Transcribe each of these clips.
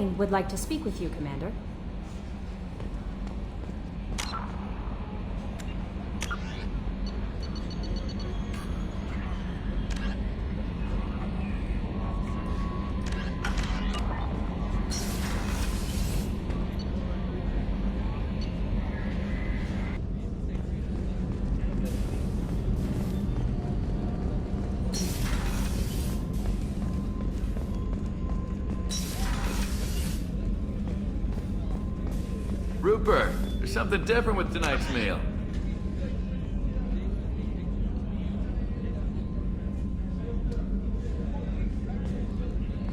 Thane would like to speak with you, Commander. Rupert, there's something different with tonight's meal.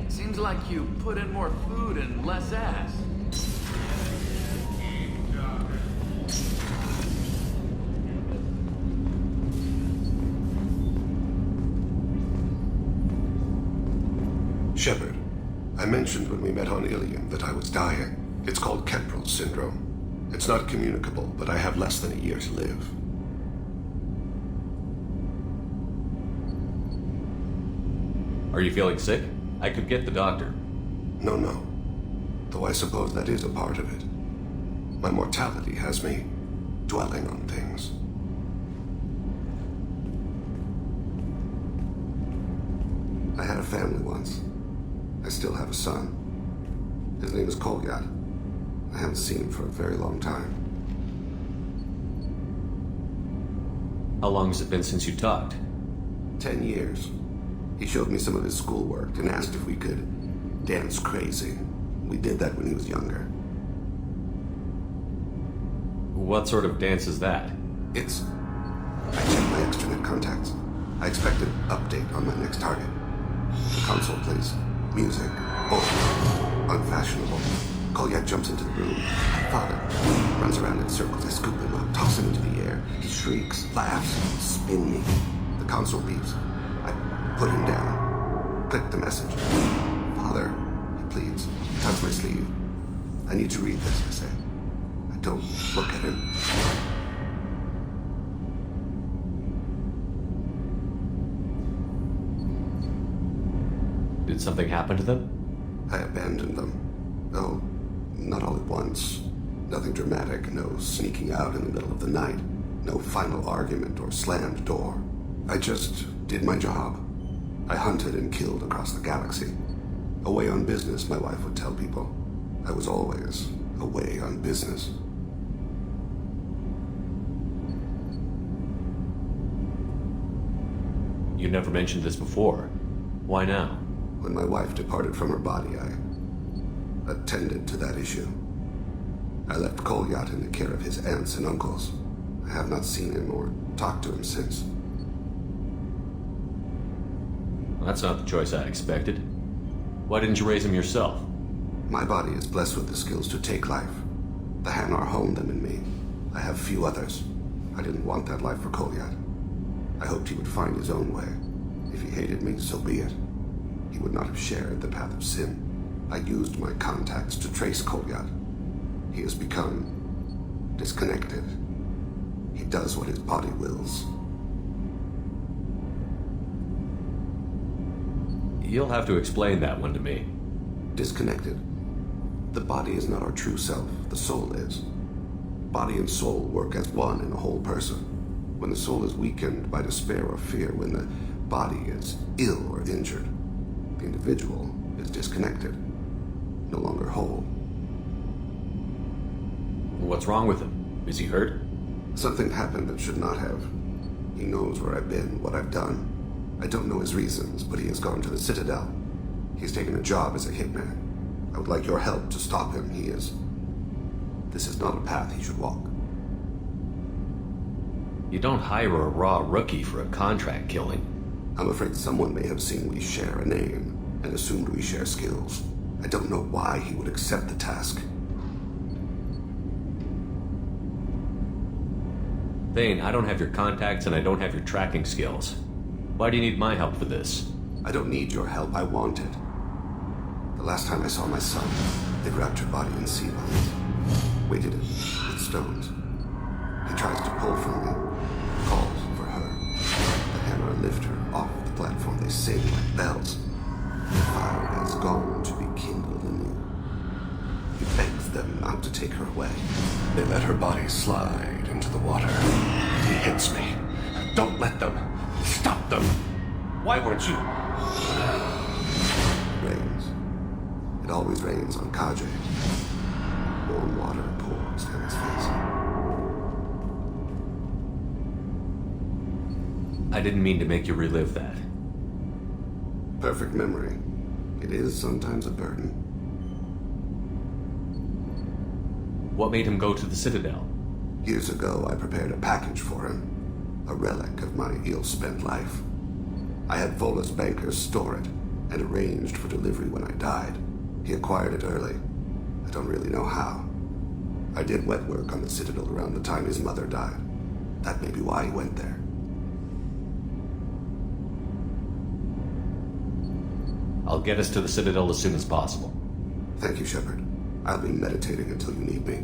Seems like you put in more food and less ass. Shepard, I mentioned when we met on Ilium that I was dying. It's called Kemperl syndrome. It's not communicable, but I have less than a year to live. Are you feeling sick? I could get the doctor. No. Though I suppose that is a part of it. My mortality has me dwelling on things. I had a family once. I still have a son. His name is Kolyat. I haven't seen him for a very long time. How long has it been since you talked? 10 years. He showed me some of his schoolwork and asked if we could dance crazy. We did that when he was younger. What sort of dance is that? I checked my extranet contacts. I expect an update on my next target. The console plays music. Unfashionable. Kolyat jumps into the room. Father runs around in circles. I scoop him up, toss him into the air. He shrieks, laughs, spin me. The console beeps. I put him down. Click the message. Father, he pleads. He tugs my sleeve. I need to read this, I say. I don't look at him. Did something happen to them? I abandoned them. Oh, not all at once. Nothing dramatic, no sneaking out in the middle of the night, no final argument or slammed door. I just did my job. I hunted and killed across the galaxy. Away on business, my wife would tell people. I was always away on business. You never mentioned this before. Why now? When my wife departed from her body, I attended to that issue. I left Kolyat in the care of his aunts and uncles. I have not seen him or talked to him since. Well, that's not the choice I expected. Why didn't you raise him yourself? My body is blessed with the skills to take life. The Hanar honed them in me. I have few others. I didn't want that life for Kolyat. I hoped he would find his own way. If he hated me, so be it. He would not have shared the path of sin. I used my contacts to trace Kolyat. He has become disconnected. He does what his body wills. You'll have to explain that one to me. Disconnected. The body is not our true self. The soul is. Body and soul work as one in a whole person. When the soul is weakened by despair or fear, when the body is ill or injured, the individual is disconnected, no longer whole. What's wrong with him? Is he hurt? Something happened that should not have. He knows where I've been, what I've done. I don't know his reasons, but he has gone to the Citadel. He's taken a job as a hitman. I would like your help to stop him. This is not a path he should walk. You don't hire a raw rookie for a contract killing. I'm afraid someone may have seen we share a name and assumed we share skills. I don't know why he would accept the task. Thane, I don't have your contacts and I don't have your tracking skills. Why do you need my help for this? I don't need your help. I want it. The last time I saw my son, they'd wrapped her body in sea vines, weighted it with stones. He tries to pull from me, calls for her. The hammer lift her off the platform. They sing like bells. The fire has gone to be kindled anew. left them not to take her away. They let her body slide into the water. He hits me. Don't let them. Stop them. Why weren't you? It rains. It always rains on Kaji. Warm water pours down his face. I didn't mean to make you relive that. Perfect memory. It is sometimes a burden. What made him go to the Citadel? Years ago, I prepared a package for him. A relic of my ill-spent life. I had Volus bankers store it, and arranged for delivery when I died. He acquired it early. I don't really know how. I did wet work on the Citadel around the time his mother died. That may be why he went there. I'll get us to the Citadel as soon as possible. Thank you, Shepard. I'll be meditating until you need me.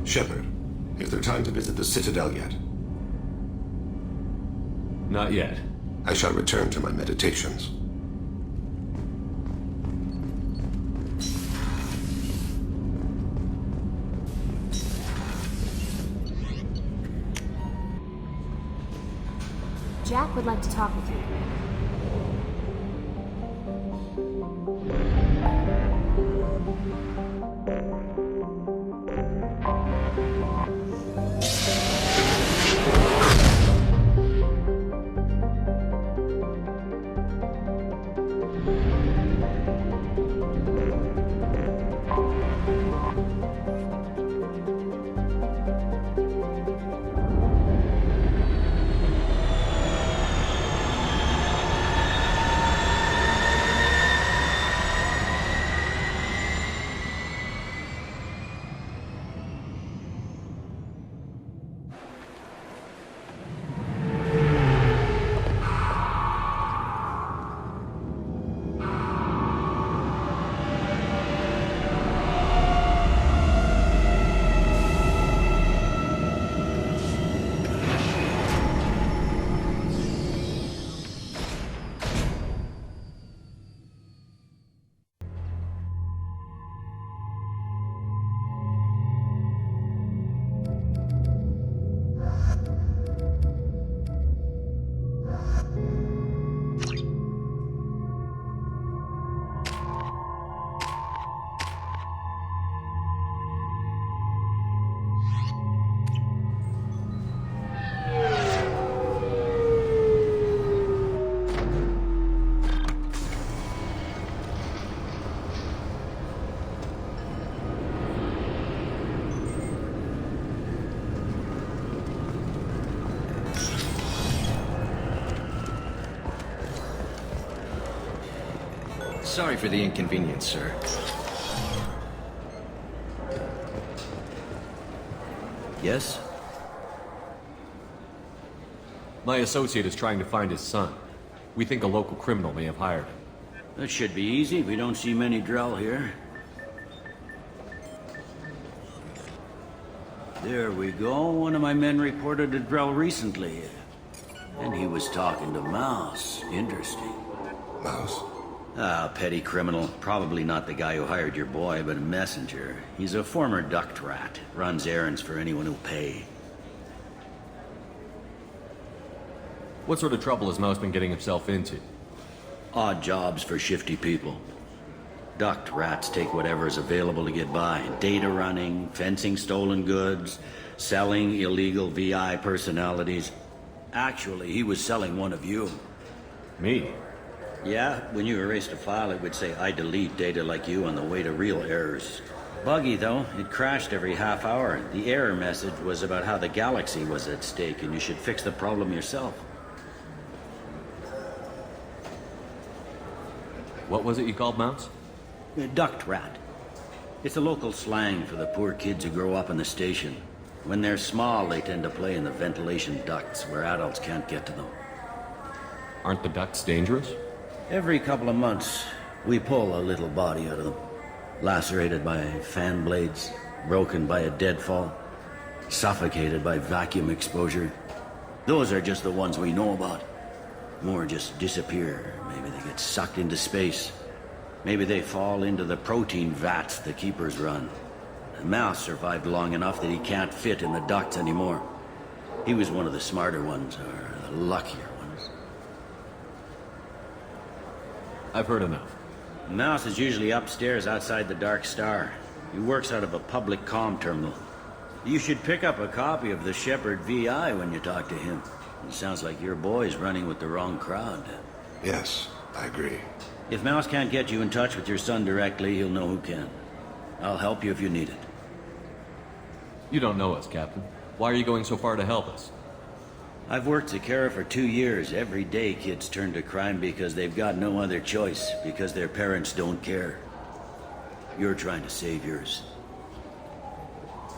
Shepard, is there time to visit the Citadel yet? Not yet. I shall return to my meditations. Jack would like to talk with you, Commander. Sorry for the inconvenience, sir. Yes? My associate is trying to find his son. We think a local criminal may have hired him. That should be easy. We don't see many Drell here. There we go. One of my men reported a Drell recently. And he was talking to Mouse. Interesting. Mouse? Ah, petty criminal. Probably not the guy who hired your boy, but a messenger. He's a former duct rat. Runs errands for anyone who'll pay. What sort of trouble has Mouse been getting himself into? Odd jobs for shifty people. Duct rats take whatever is available to get by. Data running, fencing stolen goods, selling illegal VI personalities. Actually, he was selling one of you. Me? Yeah, when you erased a file, it would say, I delete data like you on the way to real errors. Buggy, though. It crashed every half hour. The error message was about how the galaxy was at stake, and you should fix the problem yourself. What was it you called Mouse? A duct rat. It's a local slang for the poor kids who grow up in the station. When they're small, they tend to play in the ventilation ducts where adults can't get to them. Aren't the ducts dangerous? Every couple of months, we pull a little body out of them. Lacerated by fan blades, broken by a deadfall, suffocated by vacuum exposure. Those are just the ones we know about. More just disappear. Maybe they get sucked into space. Maybe they fall into the protein vats the Keepers run. The mouse survived long enough that he can't fit in the ducts anymore. He was one of the smarter ones, or the luckier ones. I've heard enough. The mouse is usually upstairs outside the Dark Star. He works out of a public comm terminal. You should pick up a copy of the Shepherd VI when you talk to him. It sounds like your boy's running with the wrong crowd. Yes, I agree. If Mouse can't get you in touch with your son directly, he'll know who can. I'll help you if you need it. You don't know us, Captain. Why are you going so far to help us? I've worked Zakara for 2 years. Every day kids turn to crime because they've got no other choice, because their parents don't care. You're trying to save yours.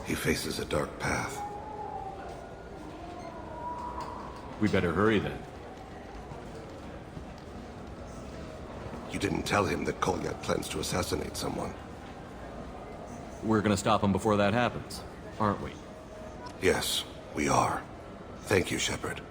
He faces a dark path. We better hurry then. You didn't tell him that Kolyat plans to assassinate someone. We're gonna stop him before that happens, aren't we? Yes, we are. Thank you, Shepard.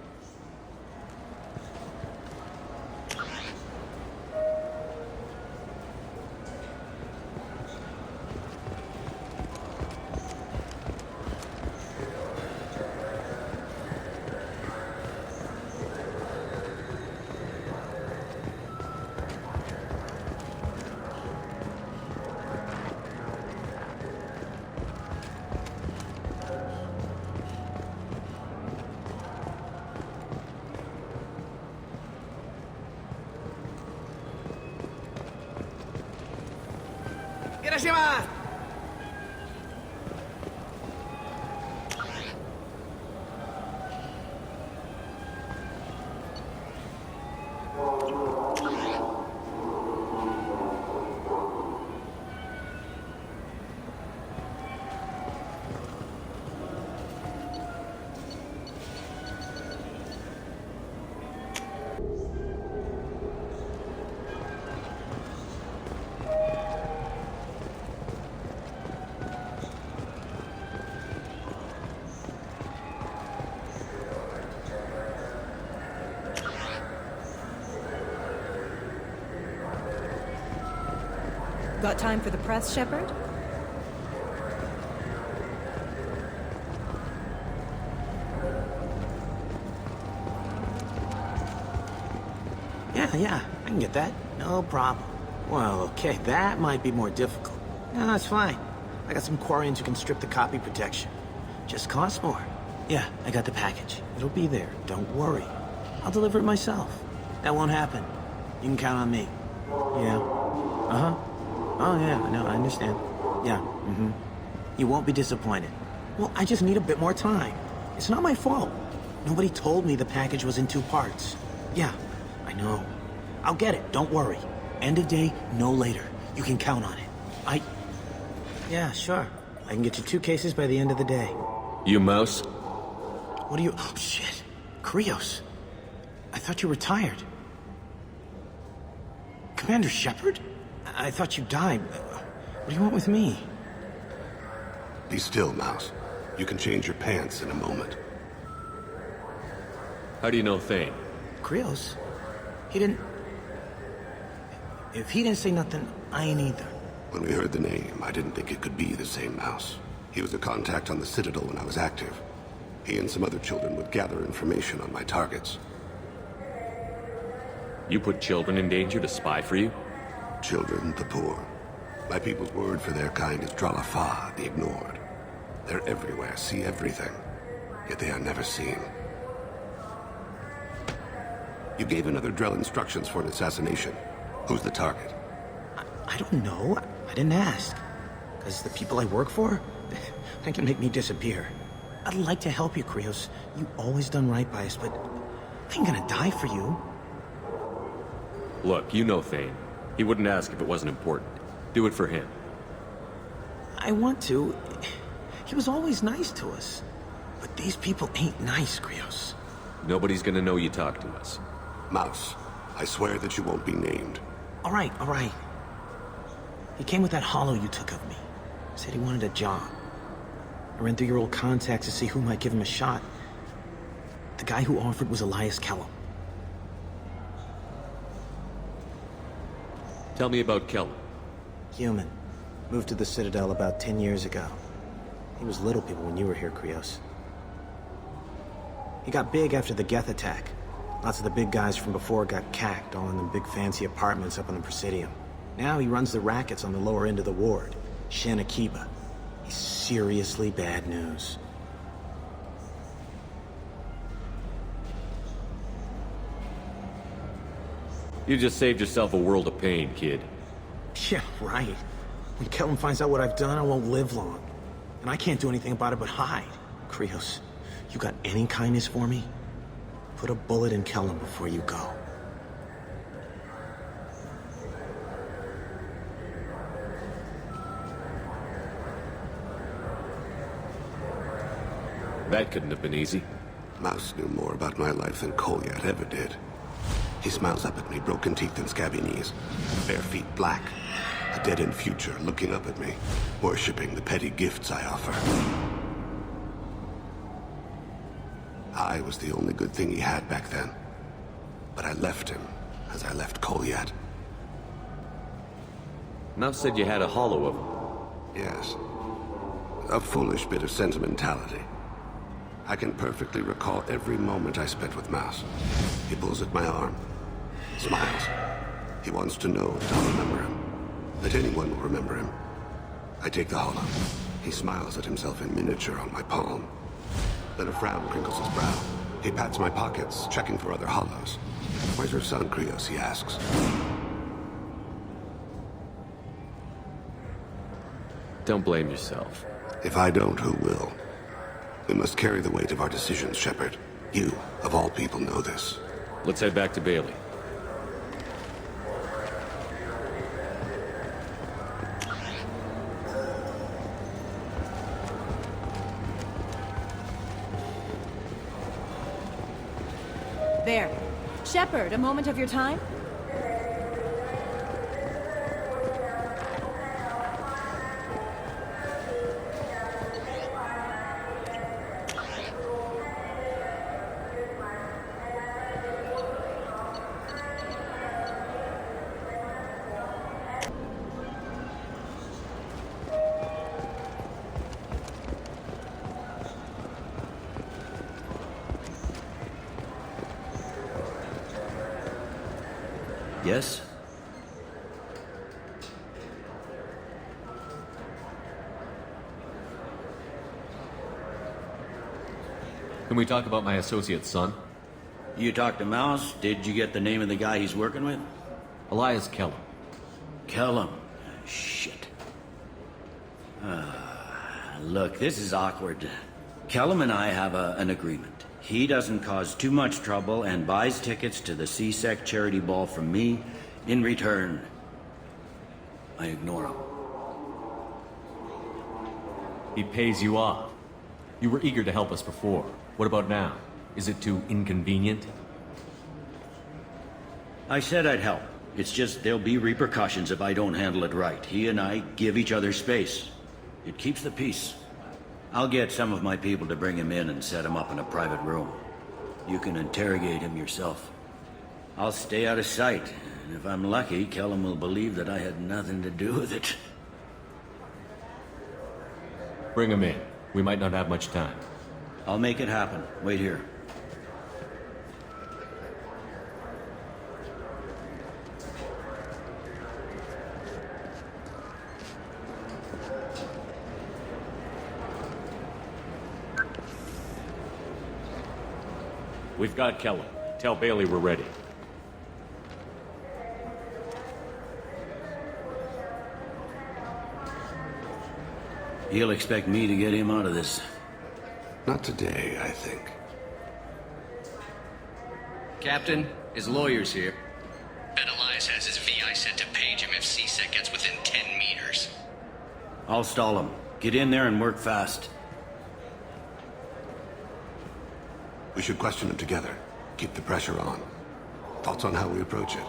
Got time for the press, Shepard? Yeah, I can get that. No problem. Well, okay, that might be more difficult. No, it's fine. I got some Quarians who can strip the copy protection. Just costs more. Yeah, I got the package. It'll be there. Don't worry. I'll deliver it myself. That won't happen. You can count on me. Yeah. Uh-huh. Oh, yeah, no, I understand. Yeah, You won't be disappointed. Well, I just need a bit more time. It's not my fault. Nobody told me the package was in 2 parts. Yeah, I know. I'll get it, don't worry. End of day, no later. You can count on it. Yeah, sure. I can get you 2 cases by the end of the day. You mouse? What are you... Oh, shit. Krios. I thought you were retired. Commander Shepard? I thought you died. What do you want with me? Be still, Mouse. You can change your pants in a moment. How do you know Thane? Krios? He didn't... If he didn't say nothing, I ain't either. When we heard the name, I didn't think it could be the same Mouse. He was a contact on the Citadel when I was active. He and some other children would gather information on my targets. You put children in danger to spy for you? Children, the poor. My people's word for their kind is Dralafa, the ignored. They're everywhere, see everything. Yet they are never seen. You gave another Drell instructions for an assassination. Who's the target? I don't know. I didn't ask. Because the people I work for, they can make me disappear. I'd like to help you, Krios. You always done right by us, but I ain't gonna die for you. Look, you know Thane. He wouldn't ask if it wasn't important. Do it for him. I want to. He was always nice to us. But these people ain't nice, Krios. Nobody's gonna know you talked to us. Mouse, I swear that you won't be named. All right. He came with that hollow you took of me. Said he wanted a job. I ran through your old contacts to see who might give him a shot. The guy who offered was Elias Kellum. Tell me about Kelly. Human. Moved to the Citadel about 10 years ago. He was little people when you were here, Krios. He got big after the Geth attack. Lots of the big guys from before got cacked, all in the big fancy apartments up on the Presidium. Now he runs the rackets on the lower end of the ward, Shin Akiba. He's seriously bad news. You just saved yourself a world of pain, kid. Yeah, right. When Kellum finds out what I've done, I won't live long. And I can't do anything about it but hide. Krios, you got any kindness for me? Put a bullet in Kellum before you go. That couldn't have been easy. Mouse knew more about my life than Kolyat ever did. He smiles up at me, broken teeth and scabby knees. Bare feet black. A dead-end future looking up at me, worshipping the petty gifts I offer. I was the only good thing he had back then. But I left him, as I left Kolyat. Mouse said you had a hollow of him. Yes. A foolish bit of sentimentality. I can perfectly recall every moment I spent with Mouse. He pulls at my arm, smiles. He wants to know that I'll remember him, that anyone will remember him. I take the hollow. He smiles at himself in miniature on my palm. Then a frown crinkles his brow. He pats my pockets, checking for other hollows. Where's your son, Krios, he asks. Don't blame yourself. If I don't, who will? We must carry the weight of our decisions, Shepard. You, of all people, know this. Let's head back to Bailey. There. Shepard, a moment of your time? Yes? Can we talk about my associate's son? You talked to Mouse? Did you get the name of the guy he's working with? Elias Kellum. Kellum. Shit. Look, this is awkward. Kellum and I have an agreement. He doesn't cause too much trouble and buys tickets to the C-Sec charity ball from me. In return, I ignore him. He pays you off. You were eager to help us before. What about now? Is it too inconvenient? I said I'd help. It's just there'll be repercussions if I don't handle it right. He and I give each other space. It keeps the peace. I'll get some of my people to bring him in and set him up in a private room. You can interrogate him yourself. I'll stay out of sight, and if I'm lucky, Kellum will believe that I had nothing to do with it. Bring him in. We might not have much time. I'll make it happen. Wait here. We've got Kellum. Tell Bailey we're ready. He'll expect me to get him out of this. Not today, I think. Captain, his lawyer's here. Bet Elias has his VI set to page him if C-Sec gets within 10 meters. I'll stall him. Get in there and work fast. We should question him together. Keep the pressure on. Thoughts on how we approach it?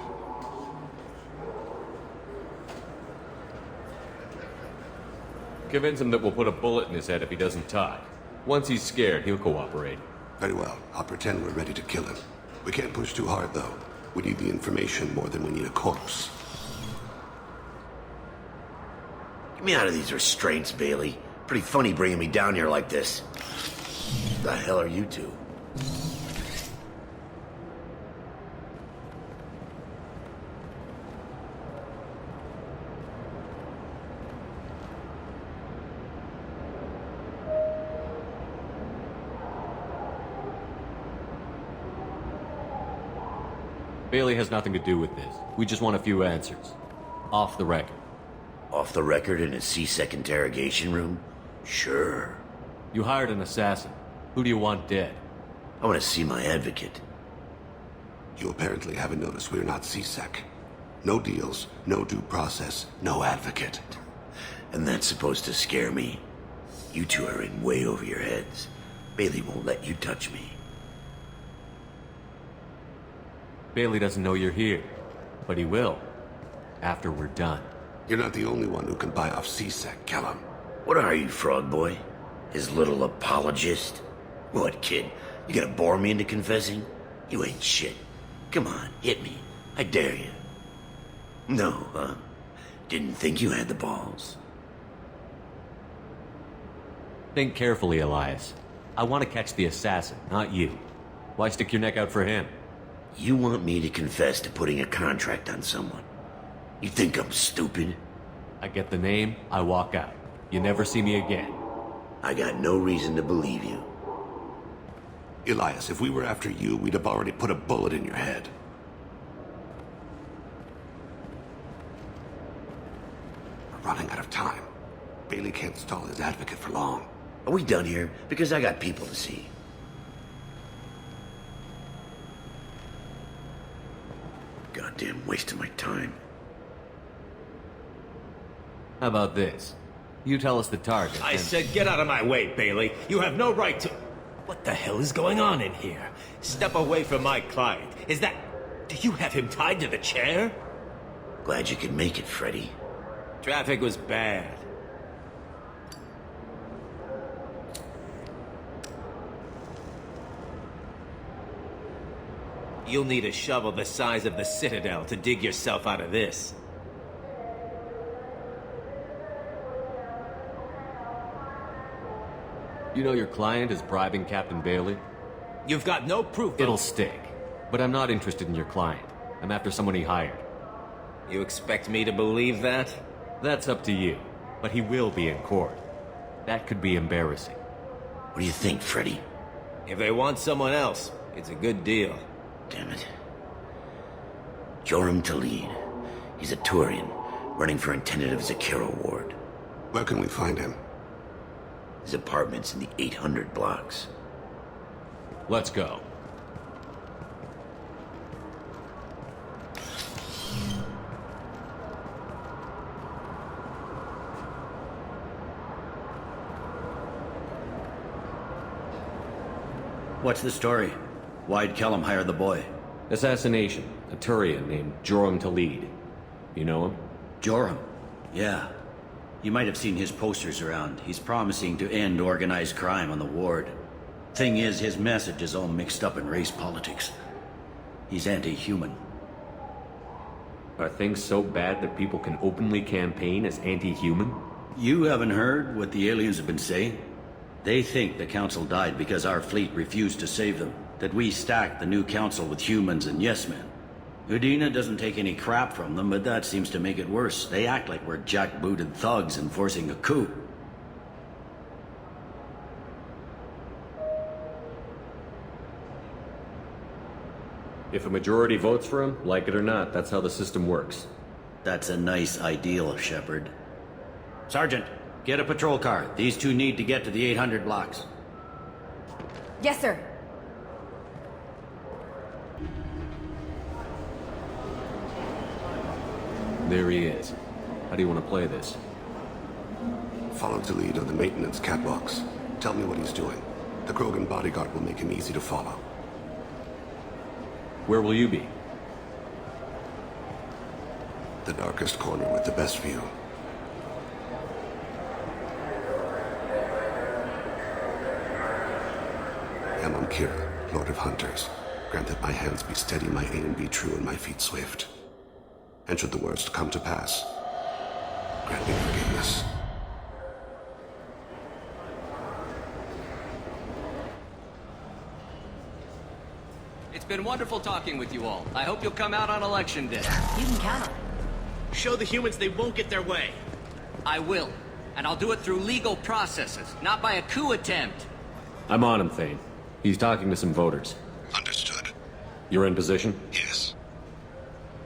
Convince him that we'll put a bullet in his head if he doesn't talk. Once he's scared, he'll cooperate. Very well. I'll pretend we're ready to kill him. We can't push too hard, though. We need the information more than we need a corpse. Get me out of these restraints, Bailey. Pretty funny bringing me down here like this. The hell are you two? Bailey has nothing to do with this. We just want a few answers. Off the record. Off the record in a C-Sec interrogation room? Sure. You hired an assassin. Who do you want dead? I want to see my advocate. You apparently haven't noticed we're not C-Sec. No deals, no due process, no advocate. And that's supposed to scare me. You two are in way over your heads. Bailey won't let you touch me. Bailey doesn't know you're here, but he will, after we're done. You're not the only one who can buy off C-Sec, Callum. What are you, frog boy? His little apologist? What, kid? You gonna bore me into confessing? You ain't shit. Come on, hit me. I dare you. No, huh? Didn't think you had the balls. Think carefully, Elias. I want to catch the assassin, not you. Why stick your neck out for him? You want me to confess to putting a contract on someone? You think I'm stupid? I get the name, I walk out. You never see me again. I got no reason to believe you. Elias, if we were after you, we'd have already put a bullet in your head. We're running out of time. Bailey can't stall his advocate for long. Are we done here? Because I got people to see. Goddamn waste of my time. How about this? You tell us the target. I said get out of my way, Bailey. You have no right to... What the hell is going on in here? Step away from my client. Is that... Do you have him tied to the chair? Glad you could make it, Freddy. Traffic was bad. You'll need a shovel the size of the Citadel to dig yourself out of this. You know your client is bribing Captain Bailey? You've got no proof. It'll stick. But I'm not interested in your client. I'm after someone he hired. You expect me to believe that? That's up to you. But he will be in court. That could be embarrassing. What do you think, Freddy? If they want someone else, it's a good deal. Damn it. Joram Talid. He's a Turian, running for a tentative Zakira ward. Where can we find him? His apartment's in the 800 blocks. Let's go. What's the story? Why'd Kellum hire the boy? Assassination. A Turian named Joram Talid. You know him? Joram? Yeah. You might have seen his posters around. He's promising to end organized crime on the ward. Thing is, his message is all mixed up in race politics. He's anti-human. Are things so bad that people can openly campaign as anti-human? You haven't heard what the aliens have been saying? They think the council died because our fleet refused to save them. That we stacked the new council with humans and yes-men. Udina doesn't take any crap from them, but that seems to make it worse. They act like we're jackbooted thugs enforcing a coup. If a majority votes for him, like it or not, that's how the system works. That's a nice ideal, Shepard. Sergeant, get a patrol car. These two need to get to the 800 blocks. Yes, sir. There he is. How do you want to play this? Follow the lead on the maintenance catwalks. Tell me what he's doing. The Krogan bodyguard will make him easy to follow. Where will you be? The darkest corner with the best view. I'm Kira, Lord of Hunters. Grant that my hands be steady, my aim be true, and my feet swift. And should the worst come to pass, granting forgiveness. It's been wonderful talking with you all. I hope you'll come out on election day. You can count on it. Show the humans they won't get their way. I will. And I'll do it through legal processes, not by a coup attempt. I'm on him, Thane. He's talking to some voters. Understood. You're in position? Yes.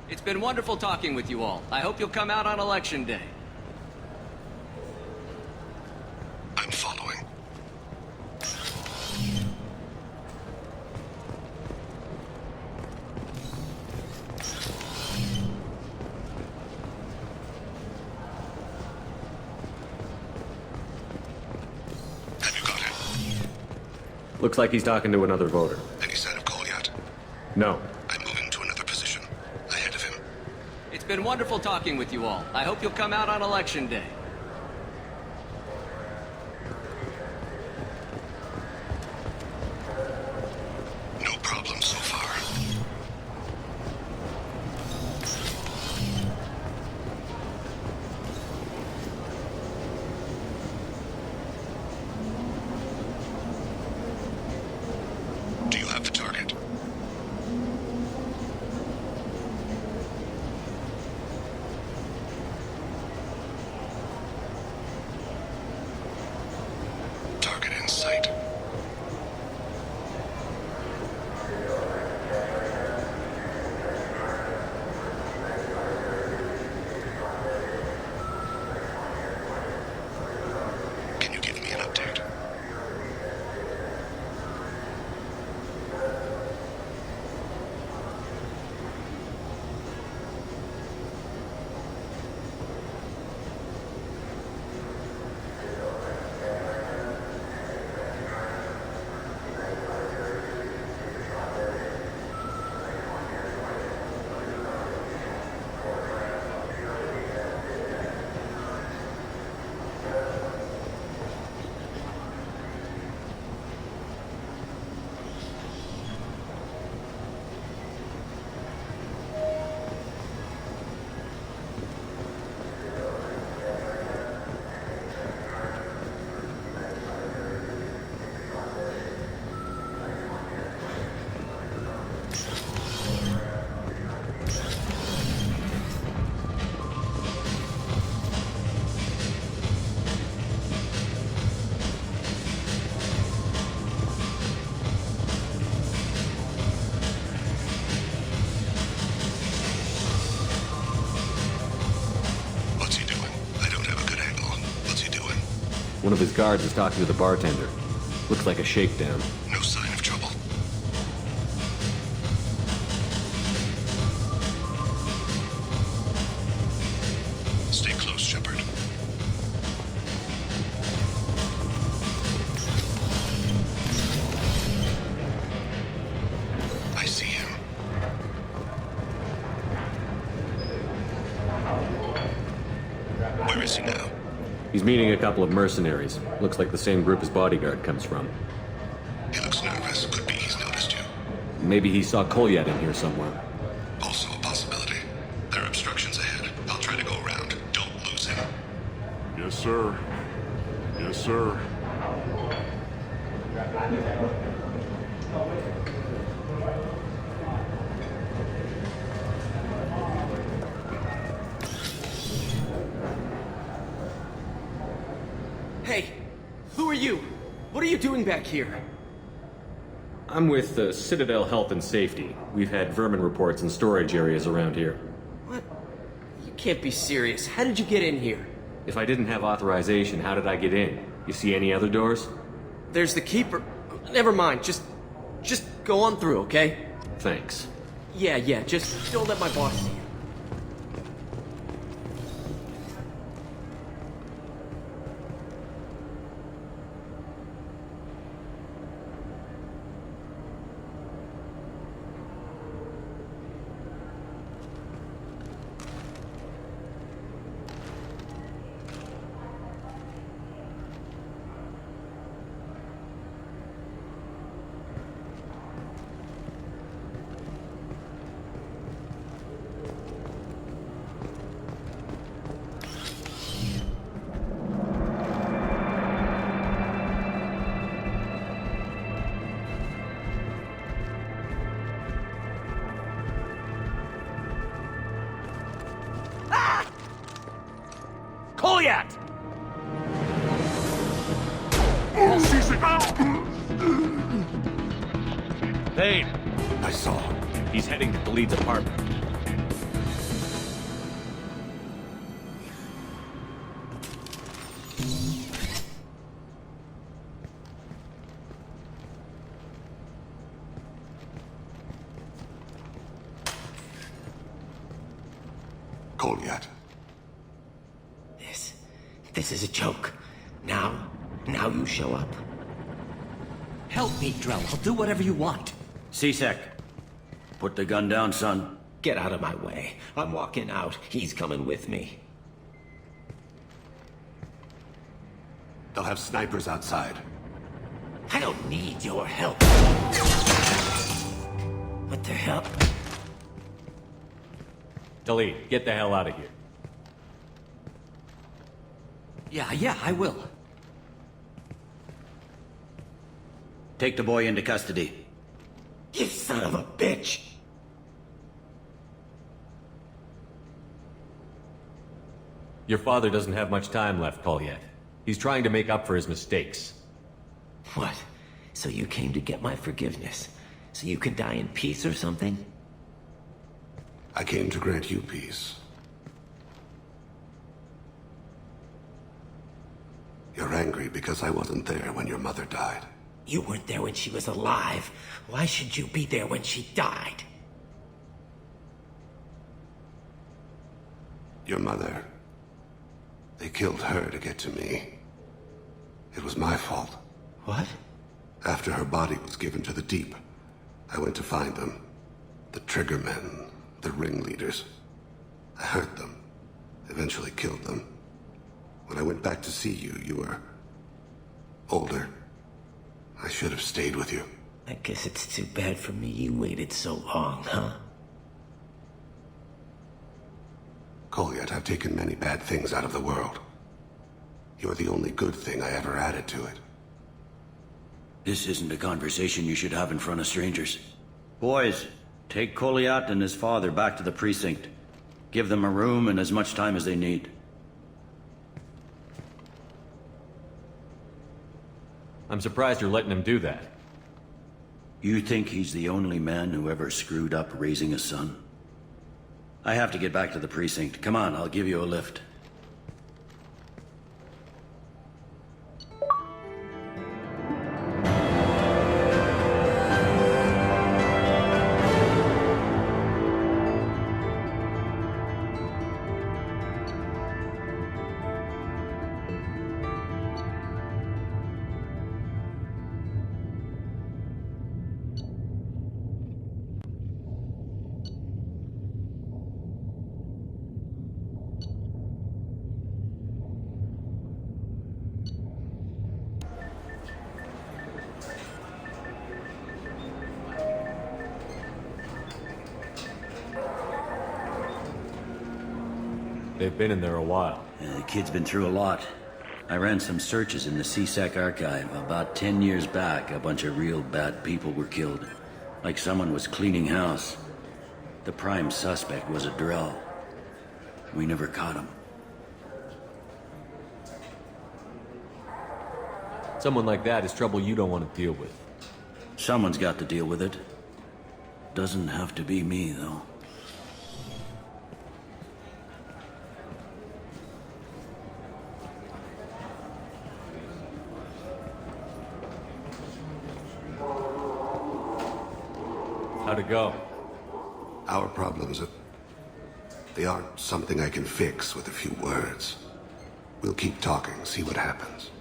It's been wonderful talking with you all. I hope you'll come out on election day. I'm following. Have you got him? Looks like he's talking to another voter. Any sign of Kolyat? No. I'm moving to another position. Ahead of him. It's been wonderful talking with you all. I hope you'll come out on election day. No problem so far. Do you have the target? Target in sight. Can you give me an update? What's he doing? I don't have a good angle. What's he doing? One of his guards is talking to the bartender. Looks like a shakedown. No sign of trouble. Stay close, Shepard. I see him. Where is he now? He's meeting a couple of mercenaries. Looks like the same group his bodyguard comes from. He looks nervous. Could be he's noticed you. Maybe he saw Kolyat in here somewhere. Also a possibility. There are obstructions ahead. I'll try to go around. Don't lose him. Yes, sir. Yes, sir. Hey, who are you? What are you doing back here? I'm with the Citadel Health and Safety. We've had vermin reports in storage areas around here. What? You can't be serious. How did you get in here? If I didn't have authorization, how did I get in? You see any other doors? There's the keeper. Never mind. Just go on through, okay? Thanks. Yeah, just don't let my boss see you. Kolyat! Thane! I saw. He's heading to Khalid's apartment. Kolyat. This is a joke. Now you show up. Help me, Drell. I'll do whatever you want. C-Sec, put the gun down, son. Get out of my way. I'm walking out. He's coming with me. They'll have snipers outside. I don't need your help. What the hell? Khalid, get the hell out of here. Yeah, I will. Take the boy into custody. You son of a bitch! Your father doesn't have much time left, Kolyat. He's trying to make up for his mistakes. What? So you came to get my forgiveness? So you could die in peace or something? I came to grant you peace. You're angry because I wasn't there when your mother died. You weren't there when she was alive. Why should you be there when she died? Your mother. They killed her to get to me. It was my fault. What? After her body was given to the Deep, I went to find them. The Triggermen, the ringleaders. I hurt them. Eventually killed them. When I went back to see you, you were older. I should have stayed with you. I guess it's too bad for me you waited so long, huh? Kolyat, I've taken many bad things out of the world. You're the only good thing I ever added to it. This isn't a conversation you should have in front of strangers. Boys, take Kolyat and his father back to the precinct. Give them a room and as much time as they need. I'm surprised you're letting him do that. You think he's the only man who ever screwed up raising a son? I have to get back to the precinct. Come on, I'll give you a lift. They've been in there a while. The kid's been through a lot. I ran some searches in the CSEC archive. About 10 years back, a bunch of real bad people were killed. Like someone was cleaning house. The prime suspect was a Drell. We never caught him. Someone like that is trouble you don't want to deal with. Someone's got to deal with it. Doesn't have to be me, though. How'd it go? Our problems they aren't something I can fix with a few words. We'll keep talking, see what happens.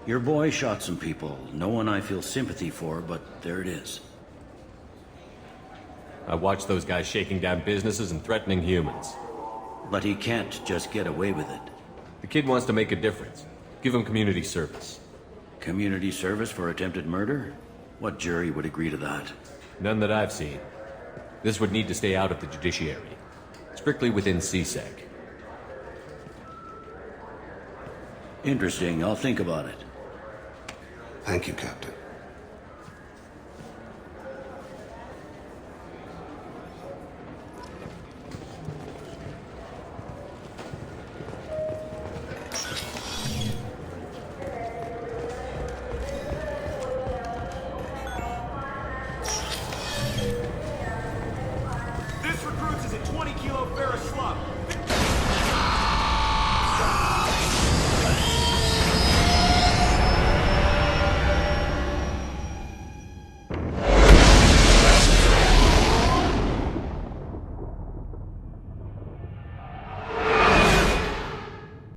Your boy shot some people. No one I feel sympathy for, but there it is. I watched those guys shaking down businesses and threatening humans. But he can't just get away with it. The kid wants to make a difference. Give him community service. Community service for attempted murder? What jury would agree to that? None that I've seen. This would need to stay out of the judiciary. Strictly within CSEC. Interesting. I'll think about it. Thank you, Captain.